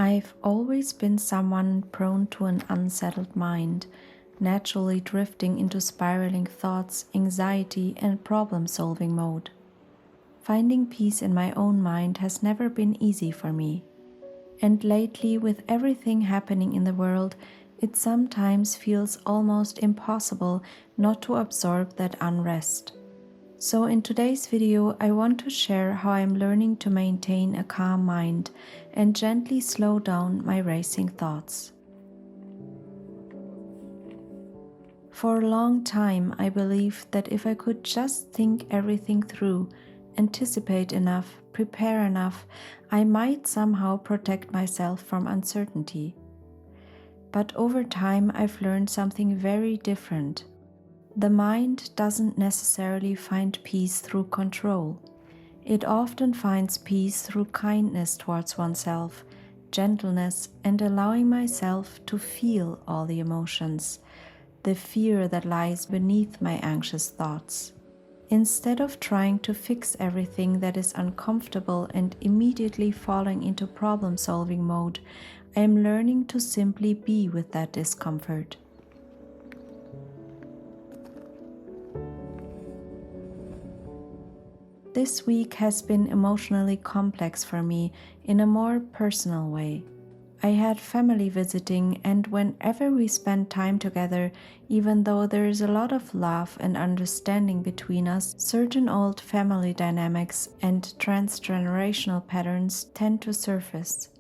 I've always been someone prone to an unsettled mind, naturally drifting into spiraling thoughts, anxiety, and problem-solving mode. Finding peace in my own mind has never been easy for me. And lately, with everything happening in the world, it sometimes feels almost impossible not to absorb that unrest. So in today's video, I want to share how I'm learning to maintain a calm mind and gently slow down my racing thoughts. For a long time, I believed that if I could just think everything through, anticipate enough, prepare enough, I might somehow protect myself from uncertainty. But over time, I've learned something very different. The mind doesn't necessarily find peace through control. It often finds peace through kindness towards oneself, gentleness, and allowing myself to feel all the emotions, the fear that lies beneath my anxious thoughts. Instead of trying to fix everything that is uncomfortable and immediately falling into problem-solving mode, I am learning to simply be with that discomfort. This week has been emotionally complex for me in a more personal way. I had family visiting, and whenever we spend time together, even though there is a lot of love and understanding between us, certain old family dynamics and transgenerational patterns tend to surface.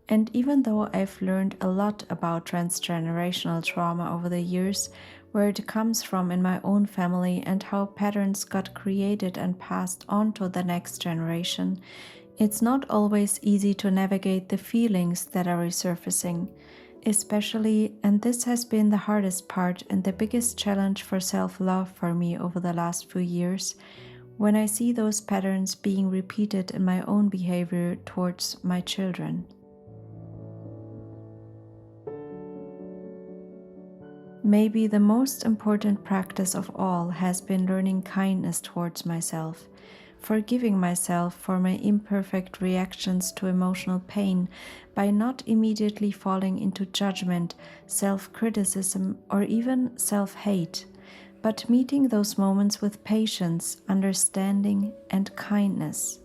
And even though I've learned a lot about transgenerational trauma over the years, where it comes from in my own family and how patterns got created and passed on to the next generation, it's not always easy to navigate the feelings that are resurfacing, especially, and this has been the hardest part and the biggest challenge for self-love for me over the last few years, when I see those patterns being repeated in my own behavior towards my children. Maybe the most important practice of all has been learning kindness towards myself, forgiving myself for my imperfect reactions to emotional pain by not immediately falling into judgment, self-criticism, or even self-hate, but meeting those moments with patience, understanding, and kindness.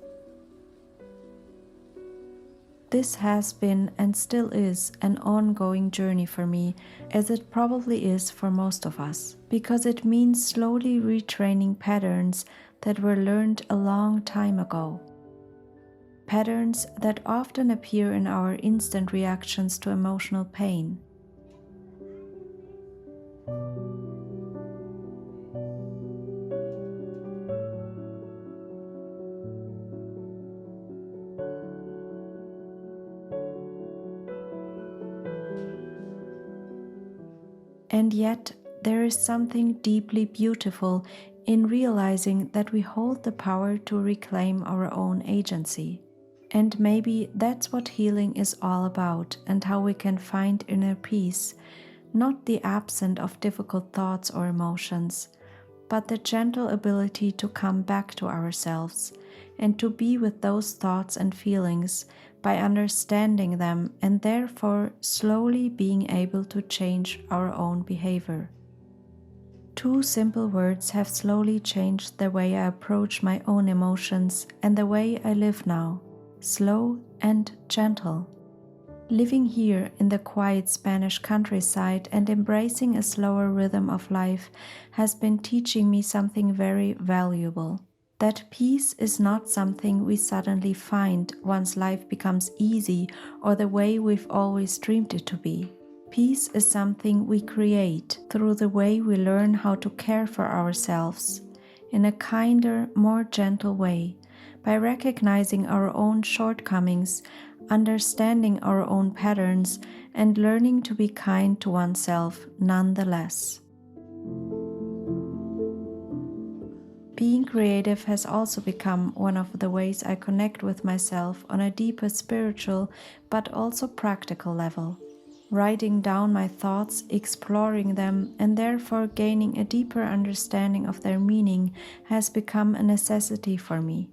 This has been and still is an ongoing journey for me, as it probably is for most of us, because it means slowly retraining patterns that were learned a long time ago. Patterns that often appear in our instant reactions to emotional pain. And yet, there is something deeply beautiful in realizing that we hold the power to reclaim our own agency. And maybe that's what healing is all about, and how we can find inner peace, not the absence of difficult thoughts or emotions, but the gentle ability to come back to ourselves and to be with those thoughts and feelings by understanding them and therefore slowly being able to change our own behavior. Two simple words have slowly changed the way I approach my own emotions and the way I live now: slow and gentle. Living here in the quiet Spanish countryside and embracing a slower rhythm of life has been teaching me something very valuable. That peace is not something we suddenly find once life becomes easy or the way we've always dreamed it to be. Peace is something we create through the way we learn how to care for ourselves in a kinder, more gentle way, by recognizing our own shortcomings, understanding our own patterns, and learning to be kind to oneself nonetheless. Being creative has also become one of the ways I connect with myself on a deeper spiritual but also practical level. Writing down my thoughts, exploring them, and therefore gaining a deeper understanding of their meaning has become a necessity for me.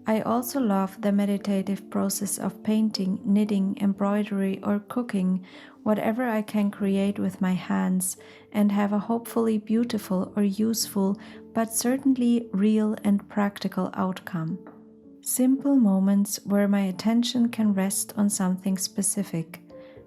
I also love the meditative process of painting, knitting, embroidery, or cooking, whatever I can create with my hands, and have a hopefully beautiful or useful, but certainly real and practical outcome. Simple moments where my attention can rest on something specific,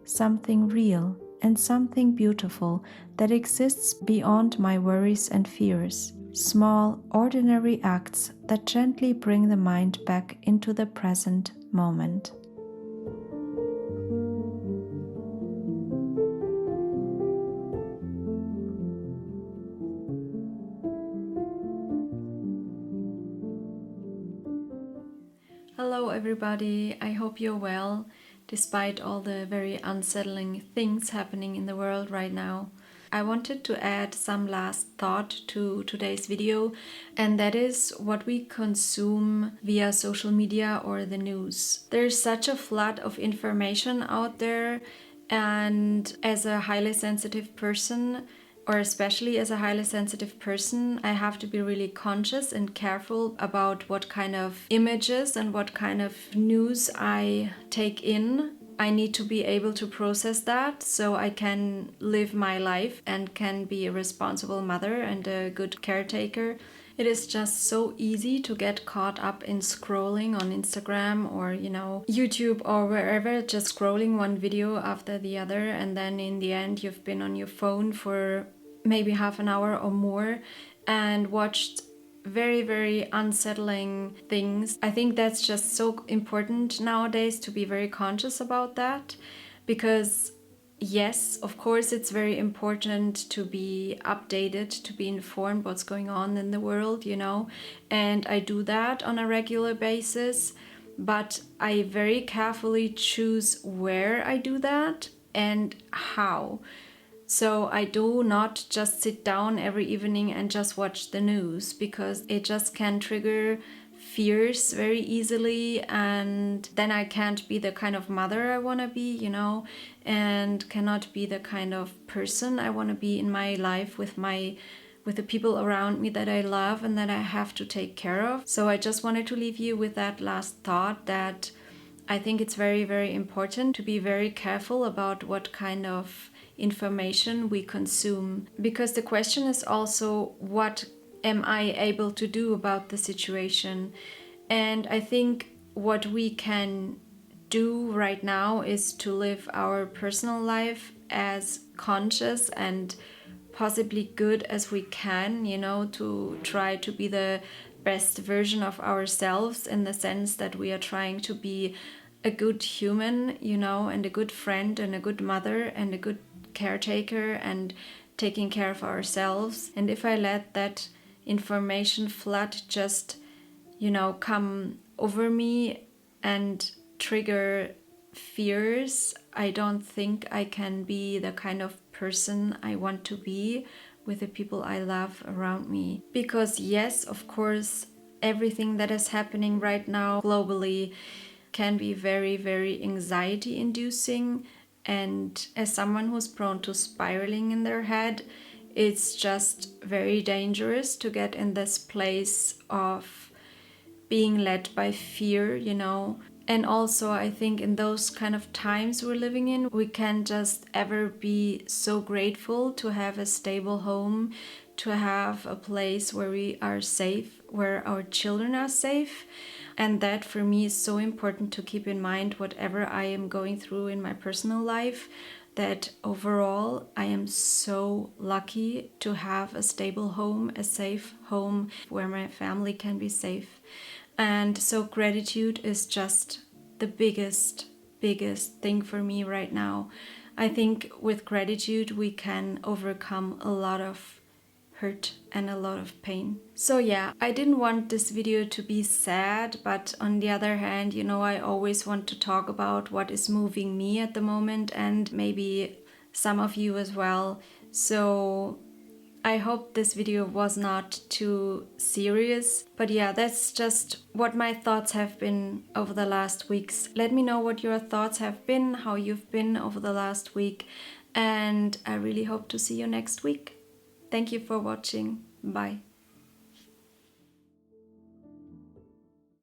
something real, and something beautiful that exists beyond my worries and fears. Small, ordinary acts that gently bring the mind back into the present moment. Hello everybody, I hope you're well, despite all the very unsettling things happening in the world right now. I wanted to add some last thought to today's video, and that is what we consume via social media or the news. There's such a flood of information out there, and as a highly sensitive person, or especially as a highly sensitive person, I have to be really conscious and careful about what kind of images and what kind of news I take in. I need to be able to process that so I can live my life and can be a responsible mother and a good caretaker. It is just so easy to get caught up in scrolling on Instagram or, YouTube or wherever, just scrolling one video after the other, and then in the end you've been on your phone for maybe half an hour or more and watched very, very unsettling things. I think that's just so important nowadays to be very conscious about that, because yes, of course, it's very important to be updated, to be informed what's going on in the world, and I do that on a regular basis, but I very carefully choose where I do that and how. So I do not just sit down every evening and just watch the news, because it just can trigger fears very easily, and then I can't be the kind of mother I want to be, and cannot be the kind of person I want to be in my life with the people around me that I love and that I have to take care of. So I just wanted to leave you with that last thought, that I think it's very, very important to be very careful about what kind of information we consume, because the question is also, what am I able to do about the situation? And I think what we can do right now is to live our personal life as conscious and possibly good as we can, to try to be the best version of ourselves, in the sense that we are trying to be a good human, and a good friend and a good mother and a good caretaker and taking care of ourselves. And if I let that information flood just, come over me and trigger fears, I don't think I can be the kind of person I want to be with the people I love around me. Because yes, of course, everything that is happening right now globally can be very, very anxiety inducing. And as someone who's prone to spiraling in their head, it's just very dangerous to get in this place of being led by fear, And also, I think in those kind of times we're living in, we can't just ever be so grateful to have a stable home, to have a place where we are safe, where our children are safe. And that for me is so important to keep in mind, whatever I am going through in my personal life, that overall I am so lucky to have a stable home, a safe home where my family can be safe. And so gratitude is just the biggest thing for me right now. I think with gratitude we can overcome a lot of hurt and a lot of pain. So yeah, I didn't want this video to be sad, but on the other hand, I always want to talk about what is moving me at the moment, and maybe some of you as well. So I hope this video was not too serious, but yeah, that's just what my thoughts have been over the last weeks. Let me know what your thoughts have been, how you've been over the last week, and I really hope to see you next week. Thank you for watching. Bye.